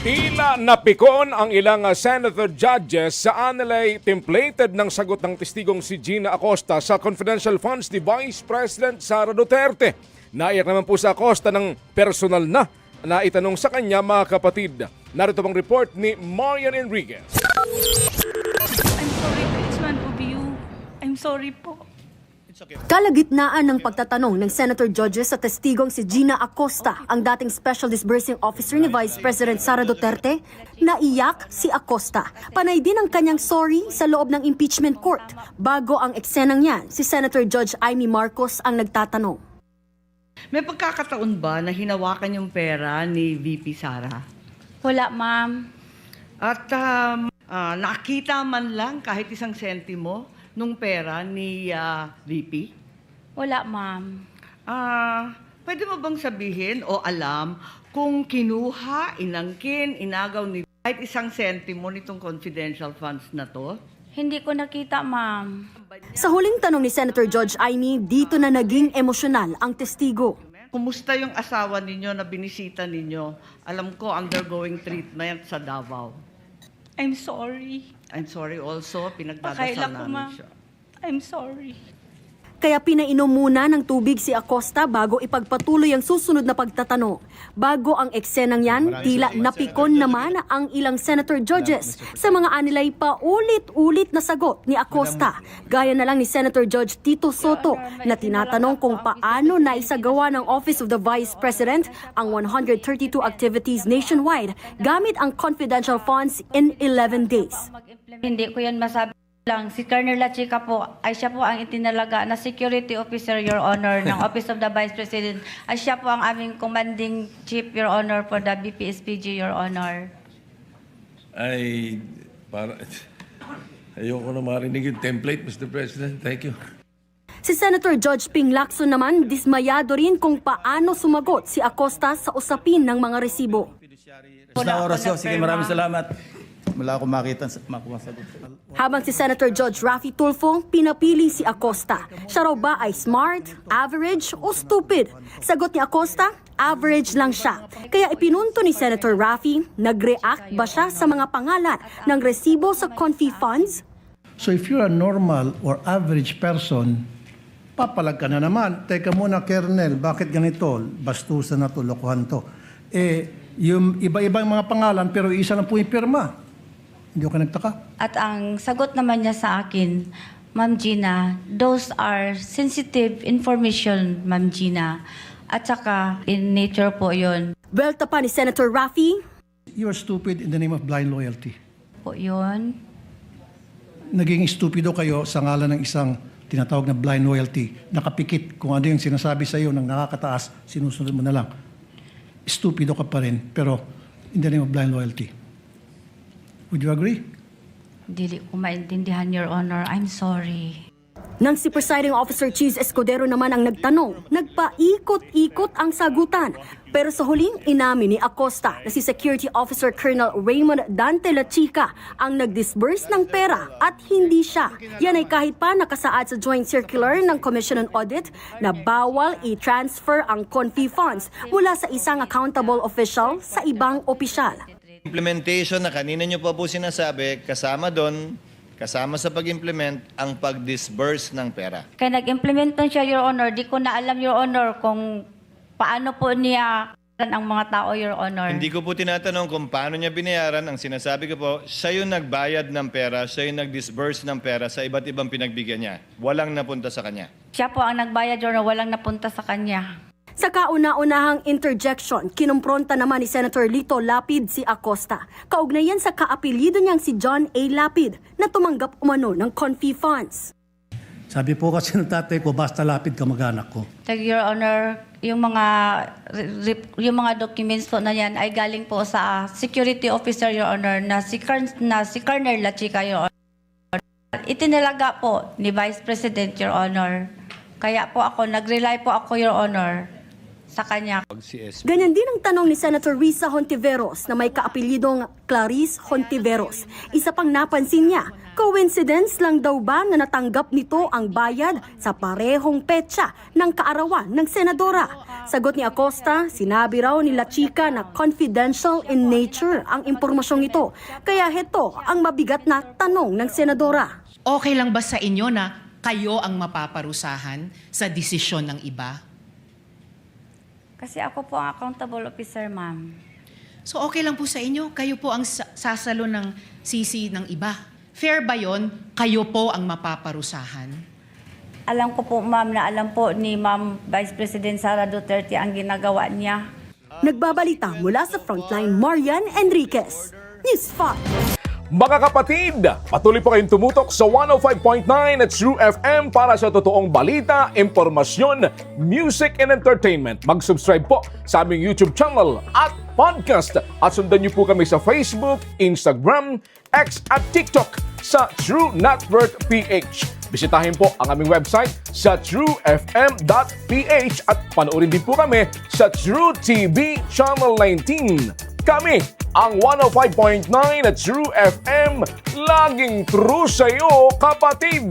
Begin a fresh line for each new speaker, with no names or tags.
Tila napikon ang ilang senator judges sa anilay templated ng sagot ng testigong si Gina Acosta sa confidential funds ni Vice President Sara Duterte. Naiyak naman po sa Acosta ng personal na itanong sa kanya mga kapatid. Narito pang report ni Marian Enriquez.
I'm sorry to each one of you. I'm sorry po.
Kalagitnaan ng pagtatanong ng Senator Judges sa testigong si Gina Acosta, ang dating Special Disbursing Officer ni Vice President Sara Duterte, naiyak si Acosta. Panay din ang kanyang sorry sa loob ng impeachment court. Bago ang eksenang yan, si Senator Judge Amy Marcos ang nagtatanong.
May pagkakataon ba na hinawakan yung pera ni VP Sara?
Wala, ma'am.
At nakita man lang kahit isang sentimo nung pera ni VP?
Wala, ma'am.
Pwede mo bang sabihin o alam kung kinuha, inangkin, inagaw ni kahit isang sentimo nitong confidential funds na to?
Hindi ko nakita, ma'am.
Sa huling tanong ni Senator Judge Amy, dito na naging emosyonal ang testigo.
Kumusta yung asawa ninyo na binisita ninyo? Alam ko, undergoing treatment sa Davao.
I'm sorry.
I'm sorry also, pinagdadasal
Pakaila ko,
namin
ma'am.
siya.
I'm sorry.
Kaya pinainom muna ng tubig si Acosta bago ipagpatuloy ang susunod na pagtatanong. Bago ang eksenang yan, tila napikon naman ang ilang senator judges sa mga anilay paulit-ulit na sagot ni Acosta. Gaya na lang ni Senator Judge Tito Soto na tinatanong kung paano naisagawa ng Office of the Vice President ang 132 activities nationwide gamit ang confidential funds in 11 days.
Hindi ko yan masabi lang. Si Colonel La Chica po, ay siya po ang itinalaga na security officer, Your Honor, ng Office of the Vice President. Ay siya po ang aming commanding chief, Your Honor, for the BPSPG, Your Honor.
Ayoko na marinig yung template, Mr. President. Thank you.
Si Senator Judge Ping Lacson naman dismayado rin kung paano sumagot si Acosta sa usapin ng mga resibo.
Sa oras ko, sige, maraming salamat. Wala akong makuha sagot.
Habang si Senator Judge Raffy Tulfo, pinapili si Acosta. Siya raw ba ay smart, average o stupid? Sagot ni Acosta, average lang siya. Kaya ipinunto ni Senator Raffy, nag-react ba siya sa mga pangalan ng resibo sa Confi funds?
So if you're a normal or average person, papalag ka na naman. Teka muna, Colonel, bakit ganito? Bastusan na to, lokohan to. Yung iba-ibang mga pangalan pero isa lang po yung pirma. Hindi ko nagtaka.
At ang sagot naman niya sa akin, Ma'am Gina, those are sensitive information, Ma'am Gina. At saka, in nature po yun.
Welta pa ni Senator Raffy,
You are stupid in the name of blind loyalty.
Po yun.
Naging stupido kayo sa ngalan ng isang tinatawag na blind loyalty. Nakapikit kung ano yung sinasabi sa iyo ng nakakataas, sinusunod mo na lang. Stupido ka pa rin, pero in the name of blind loyalty. Would you agree?
Dili ko maintindihan, Your Honor. I'm sorry.
nang si Presiding Officer Cheese Escudero naman ang nagtanong, nagpaikot-ikot ang sagutan. Pero sa huling inamin ni Acosta na si Security Officer Colonel Raymond Dante La Chica ang nag-disburse ng pera at hindi siya. Yan ay kahit pa nakasaad sa Joint Circular ng Commission on Audit na bawal i-transfer ang Confi funds mula sa isang accountable official sa ibang opisyal.
Implementation na kanina nyo pa po sinasabi, kasama doon, kasama sa pag-implement, ang pag-disburse ng pera.
Kaya nag-implement nun siya, Your Honor. Di ko na alam, Your Honor, kung paano po niya ang mga tao, Your Honor.
Hindi ko po tinatanong kung paano niya binayaran. Ang sinasabi ko po, siya yung nagbayad ng pera, siya yung nag-disburse ng pera sa iba't ibang pinagbigyan niya. Walang napunta sa kanya.
Siya po ang nagbayad, Your Honor. Walang napunta sa kanya.
Sa kauna-unahang interjection, kinumpronta naman ni Senator Lito Lapid si Acosta. Kaugnayan sa kaapelyido niyang si John A. Lapid na tumanggap umano ng Confi funds.
Sabi po kasi ng tatay ko, basta Lapid kamag-anak ko.
Your Honor, yung mga documents po na yan ay galing po sa security officer, Your Honor, na si Colonel La Chica, Your Honor. Itinalaga po ni Vice President, Your Honor. Kaya po ako, nag-rely po ako, Your Honor, sa kanya.
Ganyan din ang tanong ni Senator Risa Hontiveros na may kaapelyidong Clarice Hontiveros. Isa pang napansin niya, coincidence lang daw ba na natanggap nito ang bayad sa parehong petsa ng kaarawan ng senadora? Sagot ni Acosta, sinabi raw ni La Chica na confidential in nature ang impormasyong ito. Kaya heto ang mabigat na tanong ng senadora.
Okay lang ba sa inyo na kayo ang mapaparusahan sa desisyon ng iba?
Kasi ako po ang accountable officer, ma'am.
So okay lang po sa inyo, kayo po ang sasalo ng sisi ng iba. Fair ba yon? Kayo po ang mapaparusahan?
Alam ko po, ma'am, na alam po ni Ma'am Vice President Sara Duterte ang ginagawa niya.
Nagbabalita mula sa Frontline, Marian Enriquez. News 5.
Mga kapatid, patuloy po kayong tumutok sa 105.9 at True FM para sa totoong balita, impormasyon, music and entertainment. Mag-subscribe po sa aming YouTube channel at podcast at sundan niyo po kami sa Facebook, Instagram, X at TikTok sa True Network PH. Bisitahin po ang aming website sa truefm.ph at panoorin din po kami sa True TV Channel 19. Kami, ang 105.9 at True FM, laging true sa'yo, kapatid!